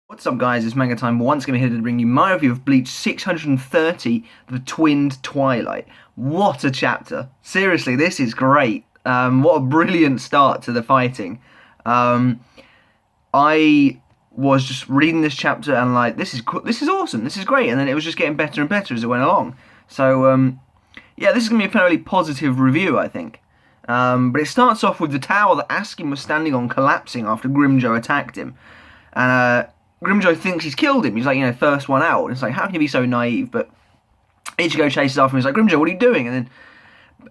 What's up guys, it's Manga Time, once again here to bring you my review of Bleach 630, The Twinned Twilight. What a chapter. Seriously, this is great. What a brilliant start to the fighting. I was just reading this chapter and like, this is awesome, this is great, and then it was just getting better and better as it went along. So, yeah, this is going to be a fairly positive review, I think. But it starts off with the tower that Askin was standing on collapsing after Grimmjow attacked him. And, Grimmjow thinks he's killed him. He's like, first one out. And it's like, how can you be so naive? But Ichigo chases after him. He's like, Grimmjow, what are you doing? And then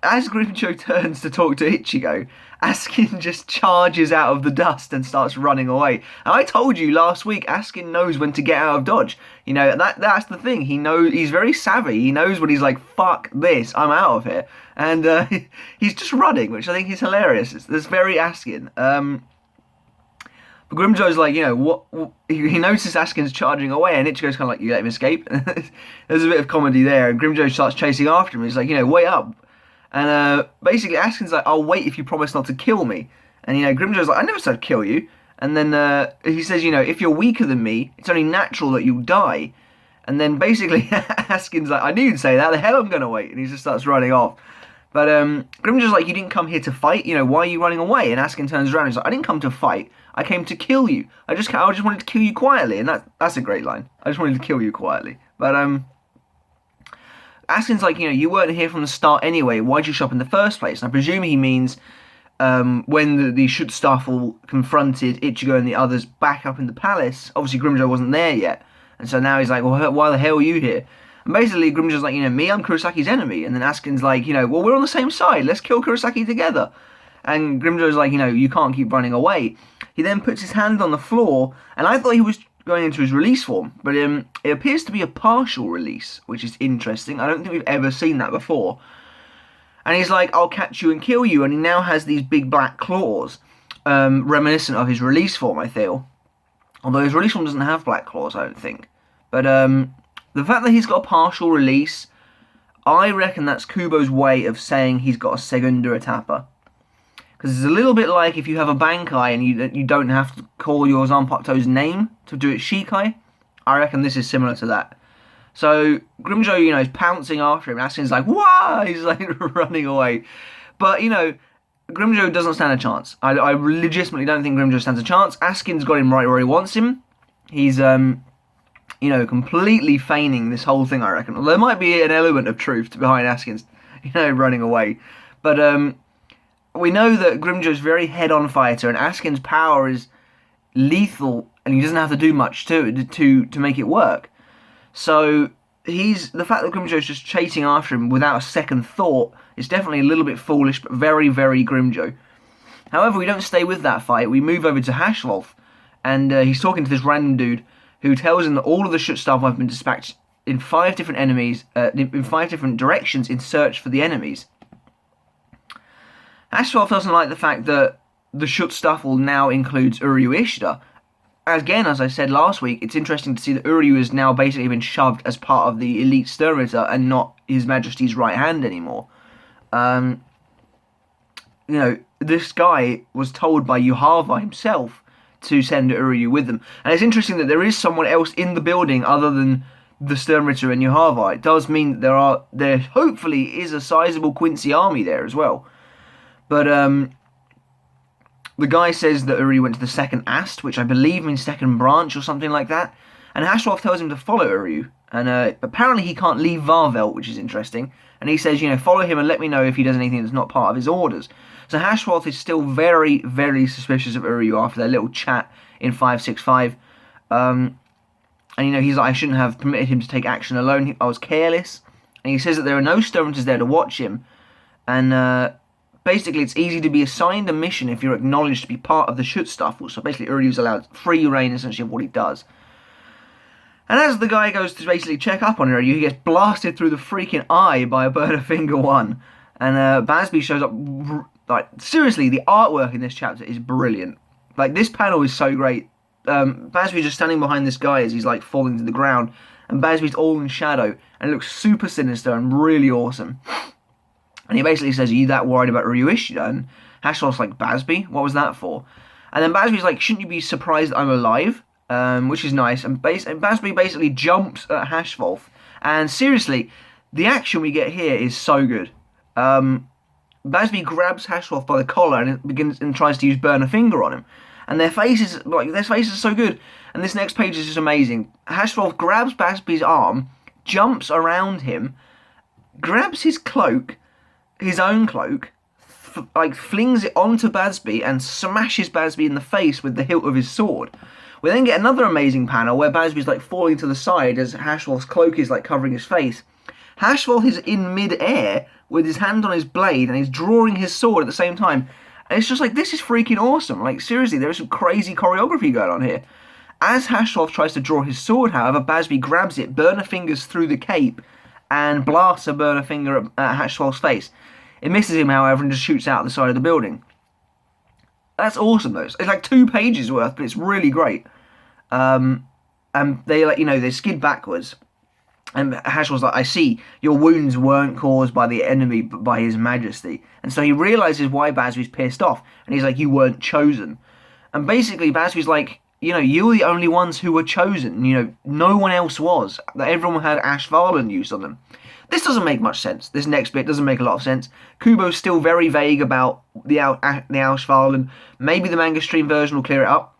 as Grimmjow turns to talk to Ichigo, Askin just charges out of the dust and starts running away. And I told you last week, Askin knows when to get out of dodge. That's the thing. He's very savvy. He knows when he's like, fuck this, I'm out of here. And he's just running, which I think is hilarious. It's very Askin. But Grimmjow's like, he notices Askin's charging away, and Ichigo's kind of like, you let him escape? There's a bit of comedy there, and Grimmjow starts chasing after him. He's like, wait up. And basically Askin's like, I'll wait if you promise not to kill me. And, Grimmjow's like, I never said kill you. And then he says, if you're weaker than me, it's only natural that you'll die. And then basically Askin's like, I knew you'd say that, the hell I'm going to wait. And he just starts running off. But Grimmjow's like, you didn't come here to fight, why are you running away? And Askin turns around and he's like, I didn't come to fight, I came to kill you. I just wanted to kill you quietly, and that's a great line. I just wanted to kill you quietly. But Askin's like, you weren't here from the start anyway, why'd you show up in the first place? And I presume he means when the Schutzstaffel confronted Ichigo and the others back up in the palace, obviously Grimmjow wasn't there yet. And so now he's like, well, why the hell are you here? And basically, Grimmjow's like, me, I'm Kurosaki's enemy. And then Askin's like, well, we're on the same side. Let's kill Kurosaki together. And Grimmjow's like, you can't keep running away. He then puts his hand on the floor, and I thought he was going into his release form. But it appears to be a partial release, which is interesting. I don't think we've ever seen that before. And he's like, I'll catch you and kill you. And he now has these big black claws, reminiscent of his release form, I feel. Although his release form doesn't have black claws, I don't think. But the fact that he's got a partial release, I reckon that's Kubo's way of saying he's got a segunda etapa. Because it's a little bit like if you have a Bankai and you don't have to call your Zanpakuto's name to do its Shikai. I reckon this is similar to that. So Grimmjow, is pouncing after him. Askin's like, wah! He's like running away. But, Grimmjow doesn't stand a chance. I legitimately don't think Grimmjow stands a chance. Askin's got him right where he wants him. He's, completely feigning this whole thing, I reckon. There might be an element of truth behind Askin's, running away. But, we know that Grimmjow's very head-on fighter, and Askin's power is lethal, and he doesn't have to do much to make it work. So the fact that Grimmjow's just chasing after him without a second thought is definitely a little bit foolish, but very, very Grimmjow. However, we don't stay with that fight. We move over to Haschwalth, and he's talking to this random dude who tells him that all of the Schutzstaffel have been dispatched in 5 different in 5 different directions in search for the enemies. Haschwalth doesn't like the fact that the Schutzstaffel now includes Uryu Ishida. Again, as I said last week, it's interesting to see that Uryu has now basically been shoved as part of the elite Sturmritter and not His Majesty's right hand anymore. This guy was told by Yuhava himself to send Uryu with them. And it's interesting that there is someone else in the building other than the Sturmritter and Yuhava. It does mean that there hopefully is a sizable Quincy army there as well. But the guy says that Uryu went to the second Ast, which I believe means second branch or something like that. And Haschwalth tells him to follow Uryu. And apparently he can't leave Varvelt, which is interesting. And he says, follow him and let me know if he does anything that's not part of his orders. So Haschwalth is still very, very suspicious of Uryu after their little chat in 565. And he's like, I shouldn't have permitted him to take action alone. I was careless. And he says that there are no Sturmritters there to watch him. And basically, it's easy to be assigned a mission if you're acknowledged to be part of the Schutzstaffel. So basically, Uryu's allowed free reign, essentially, of what he does. And as the guy goes to basically check up on Uryu, he gets blasted through the freaking eye by a bird of finger one. And Bazz-B shows up. Like, seriously, the artwork in this chapter is brilliant. Like, this panel is so great. Bazz-B just standing behind this guy as he's, like, falling to the ground. And Bazz-B's all in shadow. And it looks super sinister and really awesome. And he basically says, are you that worried about Uryu Ishida? And Haschwalth's like, Bazz-B? What was that for? And then Bazz-B's like, shouldn't you be surprised I'm alive? which is nice. And Bazz-B basically jumps at Haschwalth. And seriously, the action we get here is so good. Bazz-B grabs Haschwalth by the collar and tries to use burn a finger on him. And their faces are so good. And this next page is just amazing. Haschwalth grabs Bazz-B's arm, jumps around him, grabs his cloak, his own cloak, flings it onto Bazz-B and smashes Bazz-B in the face with the hilt of his sword. We then get another amazing panel where Bazz-B's falling to the side as Haschwalth's cloak is covering his face. Haschwalth is in mid-air with his hand on his blade and he's drawing his sword at the same time. And it's just this is freaking awesome. Seriously, there is some crazy choreography going on here. As Haschwalth tries to draw his sword, however, Bazz-B grabs it, burner fingers through the cape, and blasts a burner finger at Haschwalth's face. It misses him, however, and just shoots out the side of the building. That's awesome, though. It's 2 pages worth, but it's really great. And they they skid backwards. And Haschwalth's I see, your wounds weren't caused by the enemy, but by his majesty. And so he realises why Bazz-B's pissed off. And he's you weren't chosen. And basically, Bazz-B's you were the only ones who were chosen. No one else was. Everyone had Ashvalan used on them. This doesn't make much sense. This next bit doesn't make a lot of sense. Kubo's still very vague about the Ashvalan. Maybe the manga stream version will clear it up.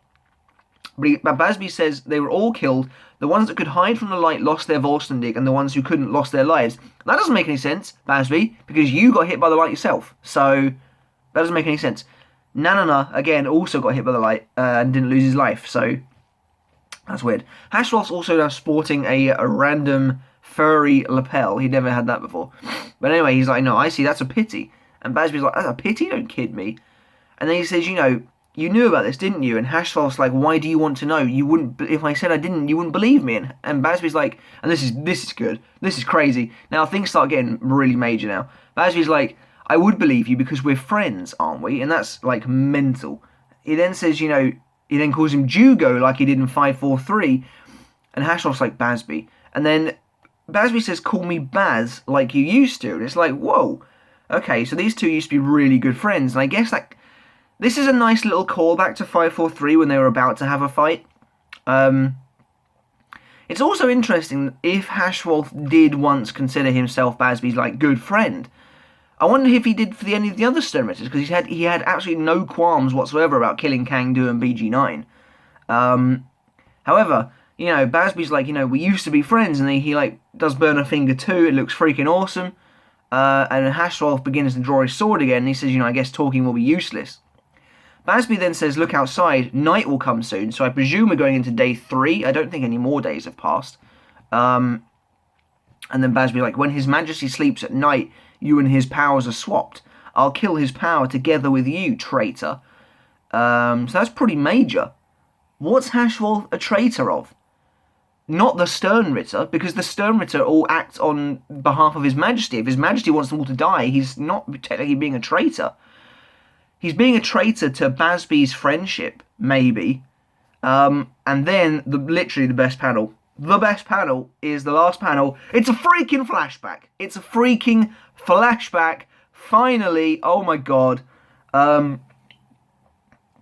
But Bazz-B says they were all killed. The ones that could hide from the light lost their Volstendig, and the ones who couldn't lost their lives. That doesn't make any sense, Bazz-B, because you got hit by the light yourself. So, that doesn't make any sense. Nanana, again, also got hit by the light and didn't lose his life, so that's weird. Haschwalth's also now sporting a random furry lapel. He'd never had that before. But anyway, he's no, I see, that's a pity. And Bazz-B's that's a pity? Don't kid me. And then he says, you knew about this, didn't you? And Haschwalth's why do you want to know? You wouldn't, if I said I didn't, you wouldn't believe me. And Bazz-B's and this is good. This is crazy. Now things start getting really major now. Bazz-B's I would believe you because we're friends, aren't we? And that's mental. He then says, he then calls him Jugo like he did in 543. And Haschwalth's Bazz-B. And then Bazz-B says, call me Baz like you used to. And it's whoa. Okay, so these two used to be really good friends. And I guess this is a nice little callback to 543 when they were about to have a fight. It's also interesting if Haschwalth did once consider himself Bazz-B's good friend. I wonder if he did for any of the other Sternritters, because he had absolutely no qualms whatsoever about killing Kangdu and BG9. However, Bazz-B's we used to be friends, and he does burn a finger too. It looks freaking awesome. And Haschwalth begins to draw his sword again, and he says, I guess talking will be useless. Bazz-B then says, look outside, night will come soon, so I presume we're going into day 3. I don't think any more days have passed. And then Bazz-B when his majesty sleeps at night, you and his powers are swapped. I'll kill his power together with you, traitor. So that's pretty major. What's Haschwalth a traitor of? Not the Sternritter, because the Sternritter all act on behalf of his majesty. If his majesty wants them all to die, he's not technically being a traitor. He's being a traitor to Bazz-B's friendship, maybe. And then, literally the best panel. The best panel is the last panel. It's a freaking flashback. It's a freaking flashback. Finally, oh my god.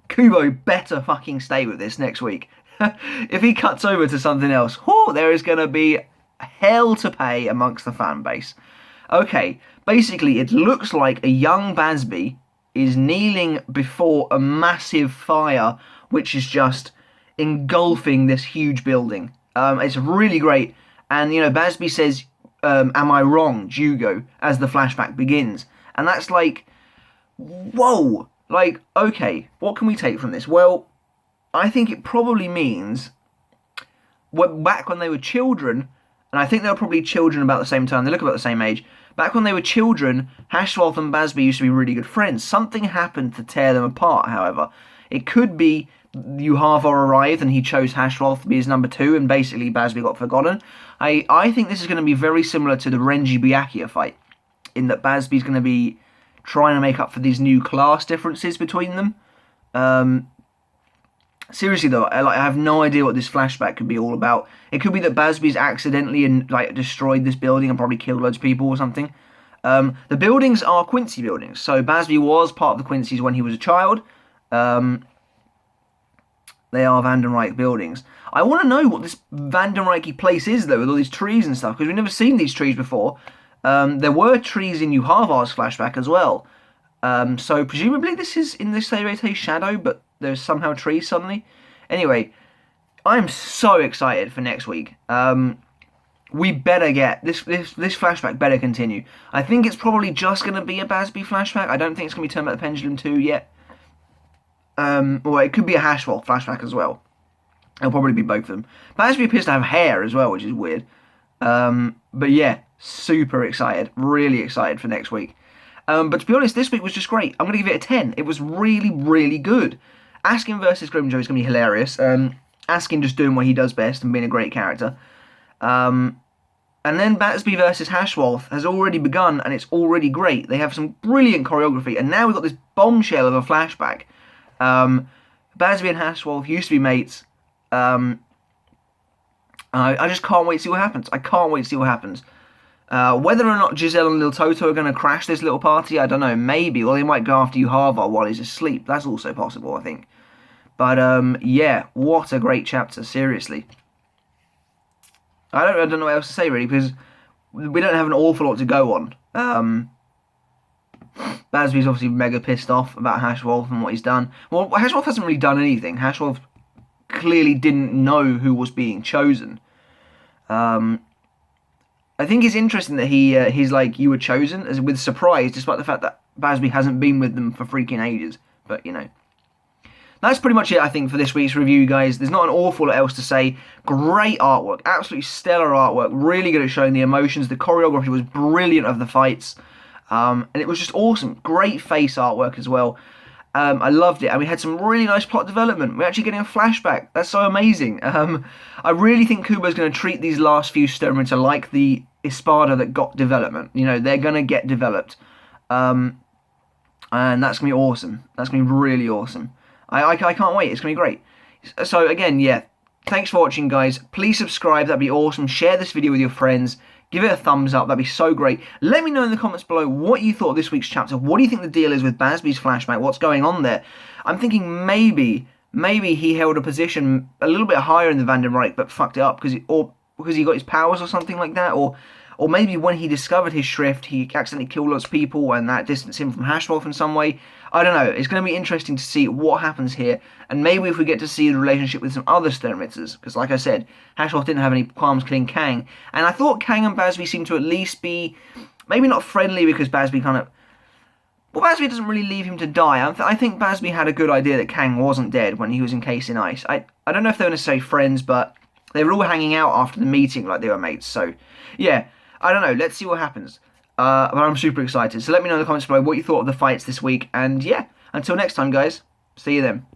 Kubo better fucking stay with this next week. If he cuts over to something else, there is going to be hell to pay amongst the fan base. Okay, basically it looks like a young Bazz-B is kneeling before a massive fire which is just engulfing this huge building. It's really great. And, Bazz-B says, am I wrong, Jugo, as the flashback begins. And that's whoa. Okay, what can we take from this? Well, I think it probably means back when they were children, and I think they were probably children about the same time, they look about the same age. Back when they were children, Haschwalth and Bazz-B used to be really good friends. Something happened to tear them apart, however. It could be Yuhava arrived and he chose Haschwalth to be his number 2, and basically Bazz-B got forgotten. I think this is going to be very similar to the Renji Byakuya fight, in that Bazz-B's going to be trying to make up for these new class differences between them. Seriously though, I have no idea what this flashback could be all about. It could be that Bazz-B's accidentally destroyed this building and probably killed loads of people or something. The buildings are Quincy buildings, so Bazz-B was part of the Quincy's when he was a child. They are Vandenreich buildings. I want to know what this Vandenreichy place is, though, with all these trees and stuff, because we've never seen these trees before. There were trees in Yuhavar's flashback as well. So presumably this is in this Seirete shadow, but there's somehow trees suddenly. Anyway, I'm so excited for next week. We better get this flashback better continue. I think it's probably just going to be a Bazz-B flashback. I don't think it's going to be Turn Back the Pendulum 2 yet. Or it could be a Haschwalth flashback as well. It'll probably be both of them. Bazz-B appears to have hair as well, which is weird. But yeah, super excited. Really excited for next week. But to be honest, this week was just great. I'm going to give it a 10. It was really, really good. Askin versus Grimmjow is going to be hilarious. Askin just doing what he does best and being a great character. And then Bazz-B versus Haschwalth has already begun, and it's already great. They have some brilliant choreography, and now we've got this bombshell of a flashback. Bazz-B and Haschwalth used to be mates. I just can't wait to see what happens. I can't wait to see what happens. Whether or not Giselle and Lil Toto are going to crash this little party, I don't know. Maybe. Or they might go after Yuhava while he's asleep. That's also possible, I think. But, yeah, what a great chapter, seriously. I don't know what else to say, really, because we don't have an awful lot to go on. Bazz-B's obviously mega pissed off about Haschwalth and what he's done. Well, Haschwalth hasn't really done anything. Haschwalth clearly didn't know who was being chosen. I think it's interesting that he's like, you were chosen, as with surprise, despite the fact that Bazz-B hasn't been with them for freaking ages. But, you know. That's pretty much it, I think, for this week's review, guys. There's not an awful lot else to say. Great artwork. Absolutely stellar artwork. Really good at showing the emotions. The choreography was brilliant of the fights. And it was just awesome. Great face artwork as well. I loved it. And we had some really nice plot development. We're actually getting a flashback. That's so amazing. I really think Kubo's going to treat these last few Sturmritter like the Espada that got development. You know, they're going to get developed. And that's going to be awesome. That's going to be really awesome. I can't wait. It's going to be great. So, again, yeah. Thanks for watching, guys. Please subscribe. That'd be awesome. Share this video with your friends. Give it a thumbs up. That'd be so great. Let me know in the comments below what you thought of this week's chapter. What do you think the deal is with Bazz-B's flashback? What's going on there? I'm thinking maybe he held a position a little bit higher in the Vandenreich, but fucked it up because he got his powers or something like that, or maybe when he discovered his shrift, he accidentally killed lots of people and that distanced him from Haschwalth in some way. I don't know. It's going to be interesting to see what happens here. And maybe if we get to see the relationship with some other Sturmritters. Because like I said, Haschwalth didn't have any qualms killing Kang. And I thought Kang and Bazz-B seemed to at least be, maybe not friendly because Bazz-B kind of... Well, Bazz-B doesn't really leave him to die. I think Bazz-B had a good idea that Kang wasn't dead when he was encased in ice. I don't know if they were necessarily friends, but they were all hanging out after the meeting like they were mates. So, yeah. I don't know. Let's see what happens. But I'm super excited. So let me know in the comments below what you thought of the fights this week. And yeah, until next time, guys. See you then.